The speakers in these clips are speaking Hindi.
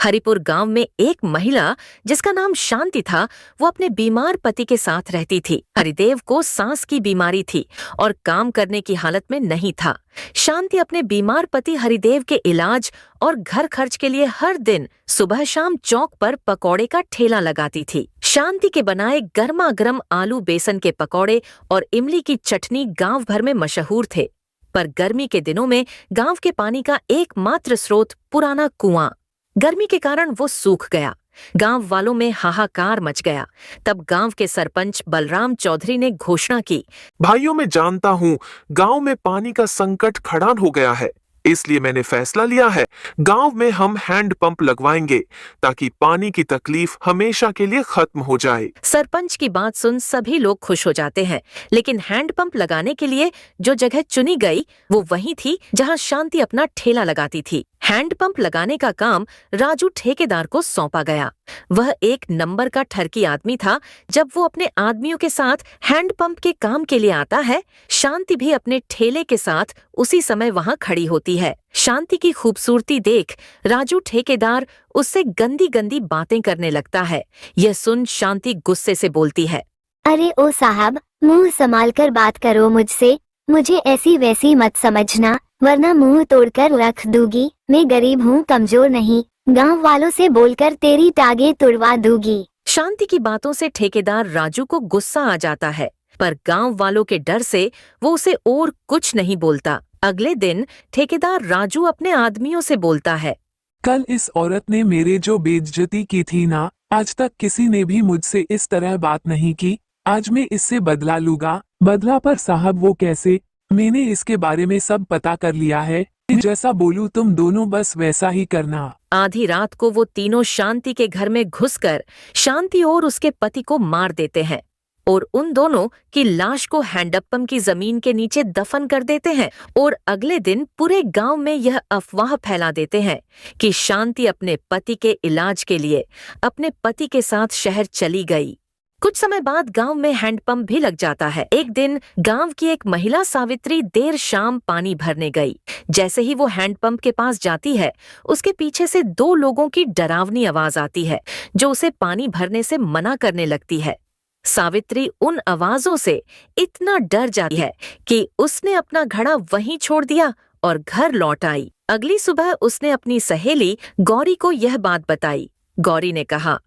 हरिपुर गांव में एक महिला जिसका नाम शांति था, वो अपने बीमार पति के साथ रहती थी। हरिदेव को सांस की बीमारी थी और काम करने की हालत में नहीं था। शांति अपने बीमार पति हरिदेव के इलाज और घर खर्च के लिए हर दिन सुबह शाम चौक पर पकौड़े का ठेला लगाती थी। शांति के बनाए गर्मा गर्म आलू बेसन के पकौड़े और इमली की चटनी गांव भर में मशहूर थे। पर गर्मी के दिनों में गांव के पानी का एकमात्र स्रोत पुराना कुआं, गर्मी के कारण वो सूख गया। गांव वालों में हाहाकार मच गया। तब गांव के सरपंच बलराम चौधरी ने घोषणा की, भाइयों, मैं जानता हूँ गांव में पानी का संकट खड़ा हो गया है, इसलिए मैंने फैसला लिया है गांव में हम हैंडपंप लगवाएंगे ताकि पानी की तकलीफ हमेशा के लिए खत्म हो जाए। सरपंच की बात सुन सभी लोग खुश हो जाते हैं, लेकिन हैंडपंप लगाने के लिए जो जगह चुनी गई वो वही थी जहां शांति अपना ठेला लगाती थी। हैंडपंप लगाने का काम राजू ठेकेदार को सौंपा गया। वह एक नंबर का ठरकी आदमी था। जब वो अपने आदमियों के साथ हैंडपंप के काम के लिए आता है, शांति भी अपने ठेले के साथ उसी समय वहां खड़ी होती है। शांति की खूबसूरती देख राजू ठेकेदार उससे गंदी गंदी बातें करने लगता है। यह सुन शांति गुस्से से बोलती है, अरे ओ साहब, मुंह संभाल कर बात करो मुझसे। मुझे ऐसी वैसी मत समझना, वरना मुंह तोड़कर रख दूंगी। मैं गरीब हूँ, कमजोर नहीं। गांव वालों से बोलकर तेरी टांगे तुड़वा दूंगी। शांति की बातों से ठेकेदार राजू को गुस्सा आ जाता है, पर गांव वालों के डर से वो उसे और कुछ नहीं बोलता। अगले दिन ठेकेदार राजू अपने आदमियों से बोलता है, कल इस औरत ने मेरे जो बेइज्जती की थी ना, आज तक किसी ने भी मुझसे इस तरह बात नहीं की। आज मैं इससे बदला लूंगा। बदला पर साहब वो कैसे? मैंने इसके बारे में सब पता कर लिया है। जैसा बोलूं तुम दोनों बस वैसा ही करना। आधी रात को वो तीनों शांति के घर में घुसकर शांति और उसके पति को मार देते हैं और उन दोनों की लाश को हैंडपंप की जमीन के नीचे दफन कर देते हैं। और अगले दिन पूरे गांव में यह अफवाह फैला देते हैं कि शांति अपने पति के इलाज के लिए अपने पति के साथ शहर चली गई। कुछ समय बाद गांव में हैंडपंप भी लग जाता है। एक दिन गांव की एक महिला सावित्री देर शाम पानी भरने गई। जैसे ही वो हैंडपंप के पास जाती है, उसके पीछे से दो लोगों की डरावनी आवाज आती है जो उसे पानी भरने से मना करने लगती है। सावित्री उन आवाजों से इतना डर जाती है कि उसने अपना घड़ा वहीं छोड़ दिया और घर लौट आई। अगली सुबह उसने अपनी सहेली गौरी को यह बात बताई। गौरी ने कहा,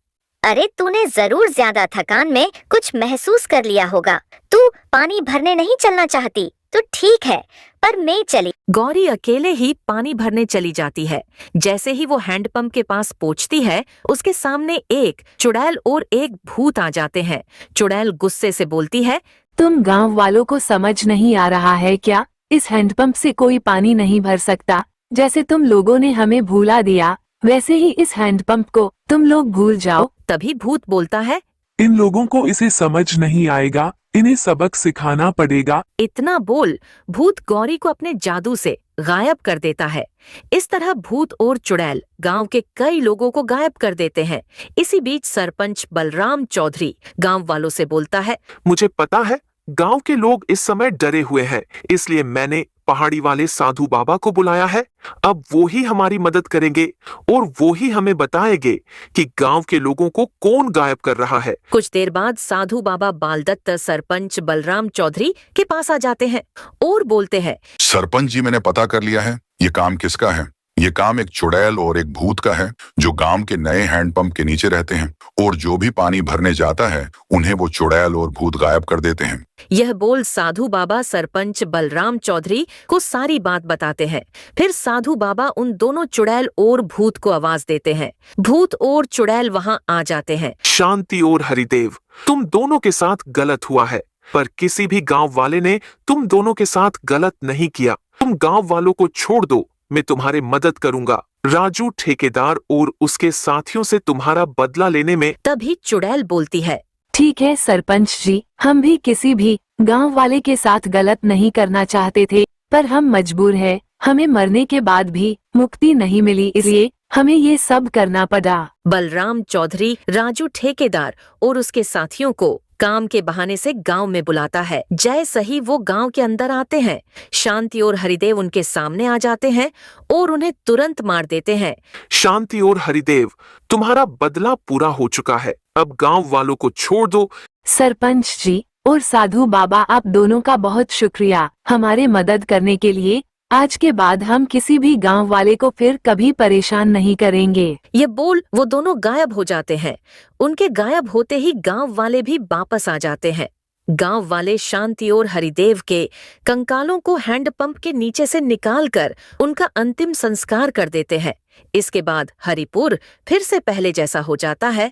अरे तूने जरूर ज्यादा थकान में कुछ महसूस कर लिया होगा। तू पानी भरने नहीं चलना चाहती तो ठीक है, पर मैं चली। गौरी अकेले ही पानी भरने चली जाती है। जैसे ही वो हैंडपंप के पास पहुंचती है, उसके सामने एक चुड़ैल और एक भूत आ जाते हैं। चुड़ैल गुस्से से बोलती है, तुम गांव वालों को समझ नहीं आ रहा है क्या? इस हैंडपंप से कोई पानी नहीं भर सकता। जैसे तुम लोगों ने हमें भूला दिया, वैसे ही इस हैंडपंप को तुम लोग भूल जाओ। तभी भूत बोलता है, इन लोगों को इसे समझ नहीं आएगा, इन्हें सबक सिखाना पड़ेगा। इतना बोल भूत गौरी को अपने जादू से गायब कर देता है। इस तरह भूत और चुड़ैल गांव के कई लोगों को गायब कर देते हैं। इसी बीच सरपंच बलराम चौधरी गांव वालों से बोलता है, मुझे पता है गांव के लोग इस समय डरे हुए हैं, इसलिए मैंने पहाड़ी वाले साधु बाबा को बुलाया है। अब वो ही हमारी मदद करेंगे और वो ही हमें बताएंगे कि गांव के लोगों को कौन गायब कर रहा है। कुछ देर बाद साधु बाबा बालदत्त सरपंच बलराम चौधरी के पास आ जाते हैं और बोलते हैं, सरपंच जी, मैंने पता कर लिया है ये काम किसका है। ये काम एक चुड़ैल और एक भूत का है जो गांव के नए हैंडपंप के नीचे रहते हैं, और जो भी पानी भरने जाता है उन्हें वो चुड़ैल और भूत गायब कर देते हैं। यह बोल साधु बाबा सरपंच बलराम चौधरी को सारी बात बताते हैं। फिर साधु बाबा उन दोनों चुड़ैल और भूत को आवाज देते हैं। भूत और चुड़ैल वहां आ जाते हैं। शांति और हरिदेव, तुम दोनों के साथ गलत हुआ है, पर किसी भी गांव वाले ने तुम दोनों के साथ गलत नहीं किया। तुम गांव वालों को छोड़ दो, मैं तुम्हारी मदद करूंगा। राजू ठेकेदार और उसके साथियों से तुम्हारा बदला लेने में। तभी चुड़ैल बोलती है, ठीक है सरपंच जी, हम भी किसी भी गांव वाले के साथ गलत नहीं करना चाहते थे, पर हम मजबूर हैं। हमें मरने के बाद भी मुक्ति नहीं मिली, इसलिए हमें ये सब करना पड़ा। बलराम चौधरी राजू ठेकेदार और उसके साथियों को काम के बहाने से गांव में बुलाता है। जैसे ही वो गांव के अंदर आते हैं, शांति और हरिदेव उनके सामने आ जाते हैं और उन्हें तुरंत मार देते हैं। शांति और हरिदेव, तुम्हारा बदला पूरा हो चुका है, अब गांव वालों को छोड़ दो। सरपंच जी और साधु बाबा, आप दोनों का बहुत शुक्रिया हमारे मदद करने के लिए। आज के बाद हम किसी भी गांव वाले को फिर कभी परेशान नहीं करेंगे। ये बोल वो दोनों गायब हो जाते हैं। उनके गायब होते ही गांव वाले भी वापस आ जाते हैं। गांव वाले शांति और हरिदेव के कंकालों को हैंडपंप के नीचे से निकालकर उनका अंतिम संस्कार कर देते हैं। इसके बाद हरिपुर फिर से पहले जैसा हो जाता है।